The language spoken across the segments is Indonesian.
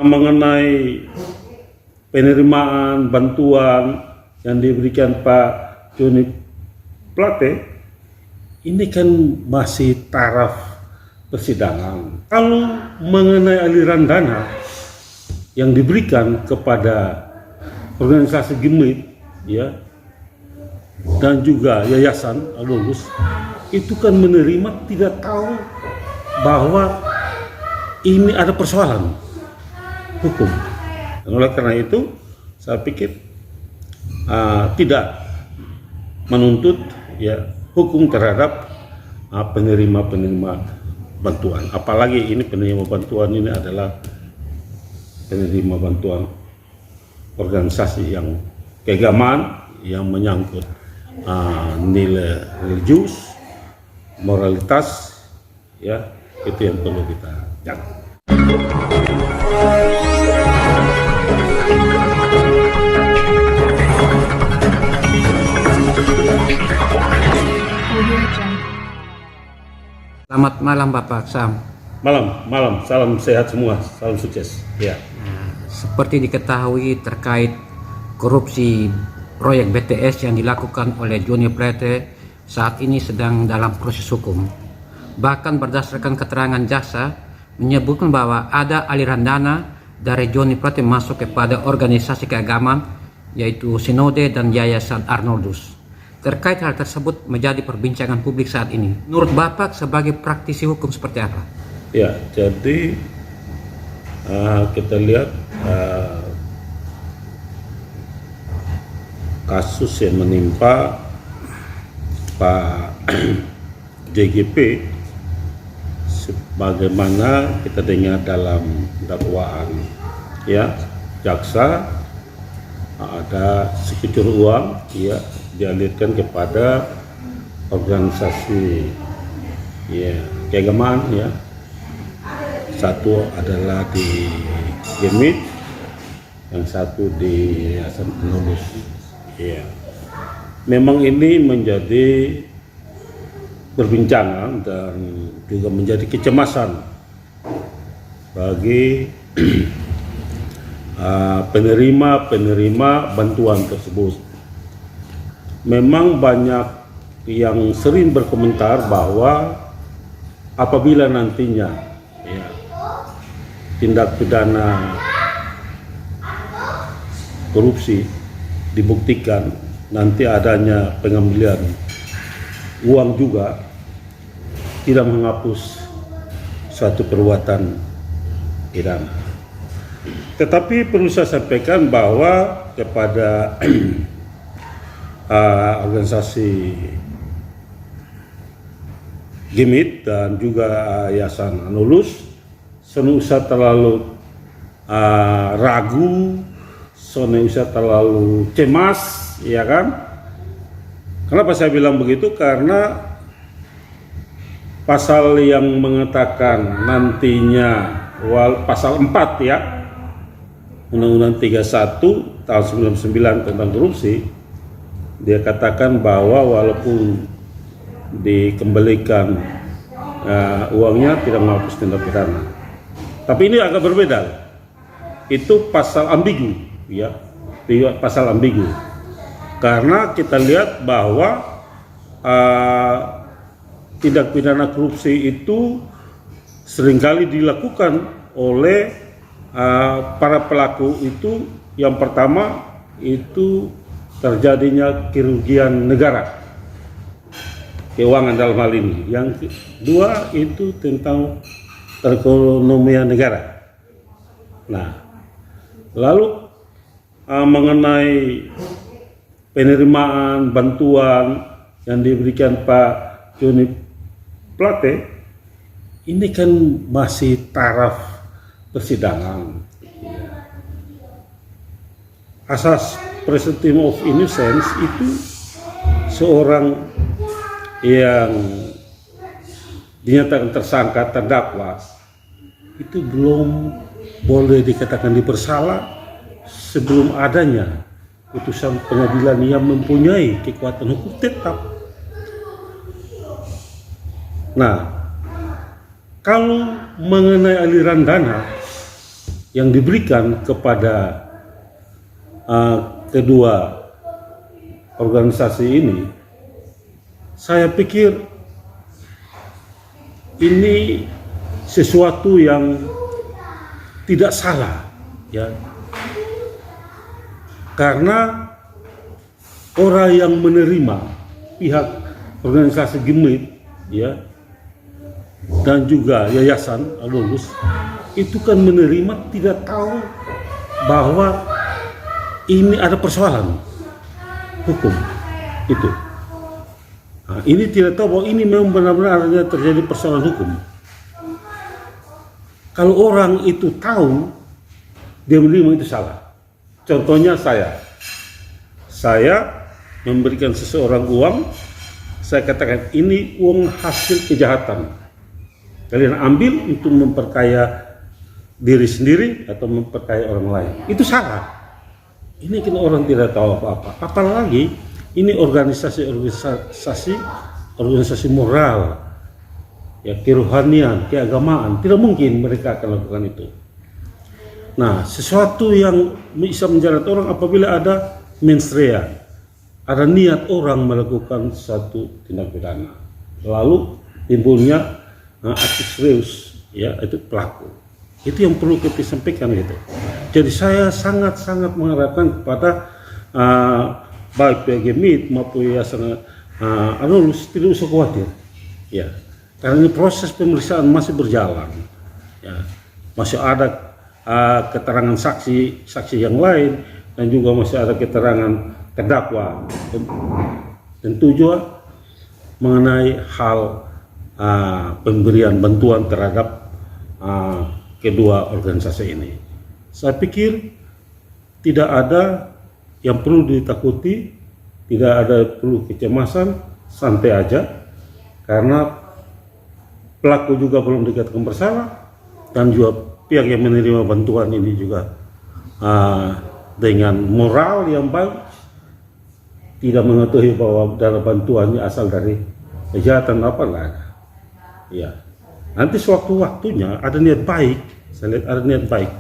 mengenai penerimaan bantuan yang diberikan Pak Joni Plate, ini kan masih taraf persidangan. Kalau mengenai aliran dana yang diberikan kepada organisasi Gimit, ya, dan juga Yayasan Al-Lulus, itu kan menerima tidak tahu bahwa ini ada persoalan hukum. Dan oleh karena itu, saya pikir tidak menuntut ya hukum terhadap penerima bantuan. Apalagi ini penerima bantuan ini adalah penerima bantuan organisasi yang keagamaan yang menyangkut nilai religius, moralitas, ya, itu yang perlu kita jaga. Selamat malam Bapak Sam. Malam, salam sehat semua, salam sukses. Ya. Seperti diketahui terkait korupsi proyek BTS yang dilakukan oleh Joni Plate saat ini sedang dalam proses hukum. Bahkan berdasarkan keterangan jaksa menyebutkan bahwa ada aliran dana dari Joni Plate masuk kepada organisasi keagamaan yaitu Sinode dan Yayasan Arnoldus. Terkait hal tersebut menjadi perbincangan publik saat ini. Menurut Bapak sebagai praktisi hukum seperti apa? Ya, jadi kita lihat kasus yang menimpa Pak JGP sebagaimana kita dengar dalam dakwaan, ya, jaksa ada secucur uang, ya, dialirkan kepada organisasi, ya, keagamaan, ya. Satu adalah di Gimit, yang satu di Yayasan Al-Lulus. Ya. Memang ini menjadi perbincangan dan juga menjadi kecemasan bagi penerima bantuan tersebut. Memang banyak yang sering berkomentar bahwa apabila nantinya, ya, tindak pidana korupsi dibuktikan, nanti adanya pengambilan uang juga tidak menghapus suatu perbuatan pidana. Tetapi perlu saya sampaikan bahwa kepada organisasi Gimit dan juga Yayasan Al-Lulus, tidak usah terlalu ragu, tidak usah terlalu cemas, ya kan? Kenapa saya bilang begitu? Karena pasal yang mengatakan nantinya, pasal 4, ya, Undang-Undang 31 tahun 99 tentang korupsi, dia katakan bahwa walaupun dikembalikan uangnya tidak menghapus tindak pidana. Tapi ini agak berbeda. Itu pasal ambigu, ya, pasal ambigu. Karena kita lihat bahwa tindak pidana korupsi itu seringkali dilakukan oleh para pelaku itu. Yang pertama itu terjadinya kerugian negara, keuangan dalam hal ini. Yang kedua itu tentang perekonomian negara. Nah, lalu mengenai penerimaan bantuan yang diberikan Pak Joni Plate, ini kan masih taraf persidangan. Asas presumption of innocence itu seorang yang dinyatakan tersangka, terdakwa, itu belum boleh dikatakan dibersalah sebelum adanya putusan pengadilan yang mempunyai kekuatan hukum tetap. Nah, kalau mengenai aliran dana yang diberikan kepada kedua organisasi ini, saya pikir ini sesuatu yang tidak salah, ya, karena orang yang menerima pihak organisasi GIMIT, ya, dan juga Yayasan Adolus itu kan menerima tidak tahu bahwa ini ada persoalan hukum itu. Nah, ini tidak tahu bahwa ini memang benar-benar ada terjadi persoalan hukum. Kalau orang itu tahu, dia menerima itu salah. Contohnya saya memberikan seseorang uang, saya katakan ini uang hasil kejahatan. Kalian ambil untuk memperkaya diri sendiri atau memperkaya orang lain. Itu salah. Ini kan orang tidak tahu apa-apa. Apalagi ini organisasi moral, ya, kerohanian, keagamaan. Tidak mungkin mereka akan lakukan itu. Nah, sesuatu yang bisa menjerat orang apabila ada mensrea, ada niat orang melakukan satu tindak pidana, lalu timbulnya aktus reus, ya, itu pelaku. Itu yang perlu kita sampaikan gitu. Jadi saya sangat-sangat mengharapkan kepada baik PGMIT maupun Yayasan Adolus tidak usah khawatir, ya, karena ini proses pemeriksaan masih berjalan, ya, masih ada keterangan saksi yang lain dan juga masih ada keterangan terdakwa, tentu juga mengenai hal pemberian bantuan terhadap kedua organisasi ini. Saya pikir tidak ada yang perlu ditakuti, tidak ada perlu kecemasan, santai aja, karena pelaku juga belum dikatakan bersalah dan juga pihak yang menerima bantuan ini juga dengan moral yang baik, tidak mengetahui bahwa dana bantuannya asal dari kejahatan apa, enggak ada. Ya, nanti sewaktu-waktunya ada niat baik, saya lihat ada niat baik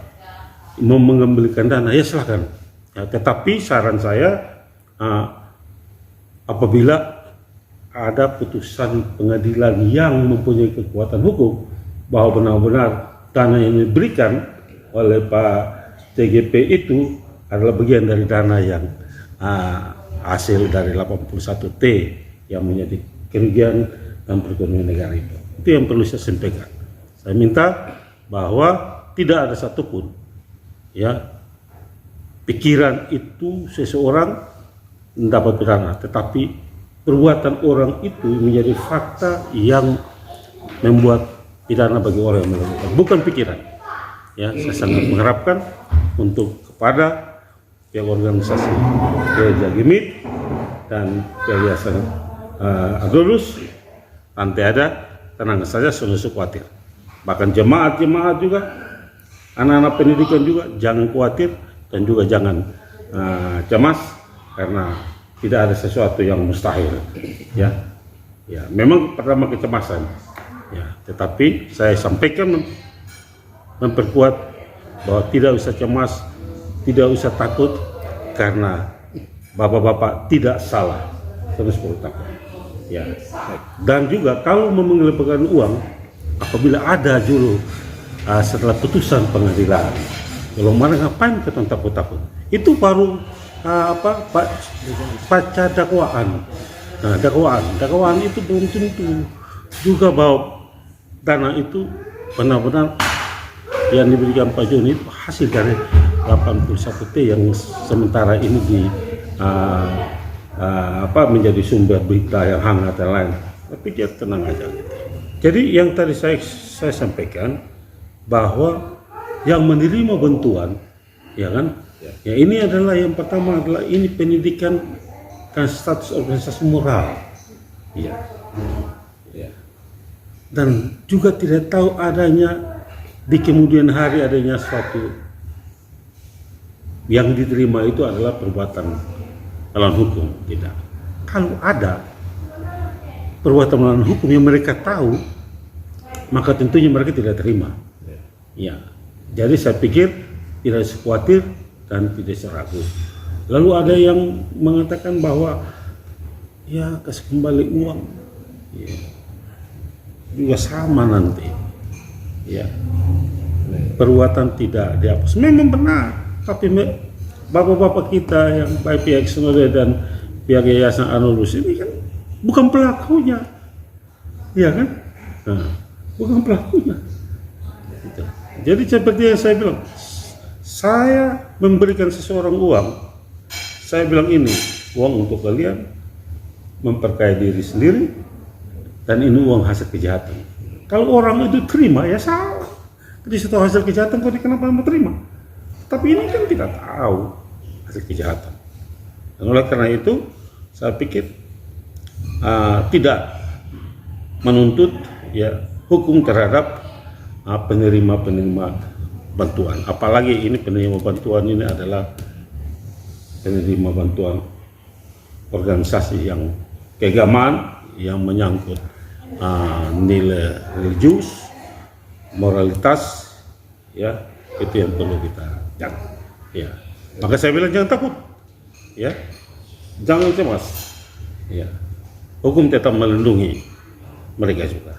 mau mengembalikan dana, ya silahkan. Ya, tetapi saran saya apabila ada putusan pengadilan yang mempunyai kekuatan hukum bahwa benar-benar dana yang diberikan oleh Pak TGP itu adalah bagian dari dana yang hasil dari 81T yang menjadi kerugian dan perekonomian negara itu. Itu yang perlu saya sampaikan. Saya minta bahwa tidak ada satupun, ya, pikiran itu seseorang mendapat pidana, tetapi perbuatan orang itu menjadi fakta yang membuat pidana bagi orang yang melakukan, bukan pikiran. Ya, saya sangat mengharapkan untuk kepada pihak organisasi Gereja GIMIT dan Yayasan Adolus, nanti ada, tenang saja, sungguh khawatir. Bahkan jemaat-jemaat juga, anak-anak pendidikan juga jangan khawatir dan juga jangan cemas, karena tidak ada sesuatu yang mustahil. Ya, ya, memang pertama kecemasan. Ya, tetapi saya sampaikan memperkuat bahwa tidak usah cemas, tidak usah takut, karena bapak-bapak tidak salah, terus perlu takut. Ya, dan juga kalau mengembalikan uang apabila ada dulu setelah putusan pengadilan, kalau mana ngapain kita takut-takut? Itu baru baca dakwaan. Nah, dakwaan itu belum tentu juga bahwa dana itu benar-benar yang diberikan Pak Joni itu hasil dari 81T yang sementara ini di menjadi sumber berita yang hangat dan lain. Tapi dia tenang aja. Jadi yang tadi saya sampaikan bahwa yang menerima bantuan, ya kan, ya, ini adalah yang pertama adalah ini pendidikan kan status organisasi moral, ya. Dan juga tidak tahu adanya di kemudian hari adanya suatu yang diterima itu adalah perbuatan melawan hukum, tidak. Kalau ada perbuatan melawan hukum yang mereka tahu, maka tentunya mereka tidak terima. Ya, Jadi saya pikir tidak usah khawatir dan tidak usah ragu. Lalu ada yang mengatakan bahwa ya kasih kembali uang, ya, juga sama nanti, ya, perbuatan tidak dihapus. Memang benar, tapi bapak-bapak kita yang baik pihak Senode dan pihak Yayasan Anulus ini kan bukan pelakunya, ya kan? Nah, bukan pelakunya. Gitu. Jadi seperti yang saya bilang, saya memberikan seseorang uang, saya bilang ini uang untuk kalian memperkaya diri sendiri dan ini uang hasil kejahatan. Kalau orang itu terima ya salah. Jadi setelah hasil kejahatan kok kenapa mau terima? Tapi ini kan tidak tahu hasil kejahatan. Dan oleh karena itu saya pikir tidak menuntut ya hukum terhadap penerima-penerima bantuan. Apalagi ini penerima bantuan ini adalah penerima bantuan organisasi yang keagamaan yang menyangkut nilai religius, moralitas, ya itu yang perlu kita jaga. Ya, maka saya bilang jangan takut, ya, jangan cemas, ya, hukum tetap melindungi mereka juga.